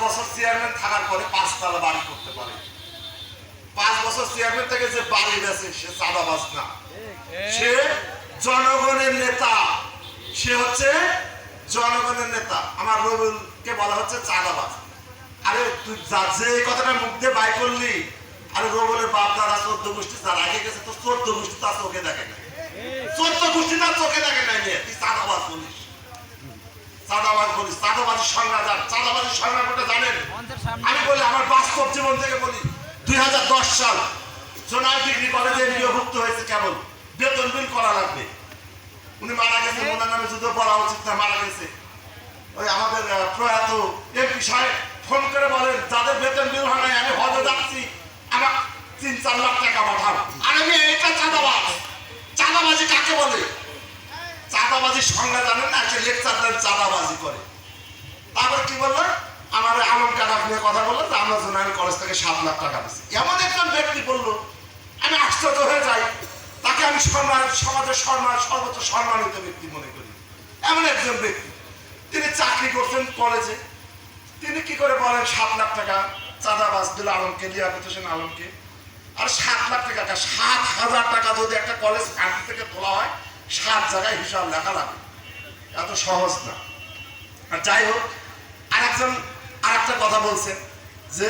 বছর চেয়ারম্যান থাকার পরে 5 তলা বাড়ি করতে পারে। 5 বছর চেয়ারম্যান থেকে যে বাড়ি গেছে সে চাঁদাবাজ না, সে জনগণের নেতা, সে হচ্ছে জনগণের নেতা। আমার রবিউলকে বলা হচ্ছে চাঁদাবাজ। আরে তুই যে কথাটা মুখ দিয়ে বাই করলি, আরে রবিউলের বাপ দাদা 14 গোষ্ঠী যার আগে গেছে, তো 14 গোষ্ঠী তার চোখে দেখে না, 14 গোষ্ঠী তার চোখে দেখে নাই। তুই চাঁদাবাজ বলিস, চাঁদাবাজ বলিস। চাঁদাবাজির সংজ্ঞা জান, চাঁদাবাজির সংজ্ঞাটা জানেন? আমি বলি, আমার বাস্তব জীবন থেকে বলি, 2010 সাল জোনাল ডিগ্রি কলেজে নিয়োগভুক্ত হয়েছে, কেবল বেতন বিল করা লাগবে। উনি মারা গেছে, ওনার নামে যুদ্ধ বলা উচিত না, মারা গেছে। ওই আমাদের প্রয়াত এমপি সাহেব ফোন করে বলেন, যাদের বেতন বিল হয় নাই আমি হজে যাচ্ছি, আমার 3-4 লাখ টাকা পাঠান। আর আমি এটা চাঁদাবাজ। চাঁদাবাজি কাকে বলে? চাঁদাবাজির সংজ্ঞা জানেন না? একটা লেকচার চাঁদাবাজি করে। তারপরে কি বললো, আমার আলম কাকা নিয়ে কথা বললো যে আমরা জোনাল কলেজ থেকে 7 লাখ টাকা দিচ্ছি। এমন একজন ব্যক্তি বললো, আমি আশ্চর্য হয়ে যাই। তাকে আমি সমাজের সর্বোচ্চ সম্মানিত ব্যক্তি মনে করি। এমন একজন ব্যক্তি, তিনি চাকরি করছেন কলেজে, তিনি কি করে বলেন 7 লাখ টাকা চাঁদাবাজ দিল আলমকে, দিয়া হোসেন আলমকে। আর 7 লাখ টাকা, 7,000 টাকা যদি একটা কলেজ ফান্ড থেকে তোলা হয়, 7 জায়গায় হিসাব লেখা লাগে, এত সহজ না। আর যাই হোক, আরেকজন আরেকটা কথা বলছেন যে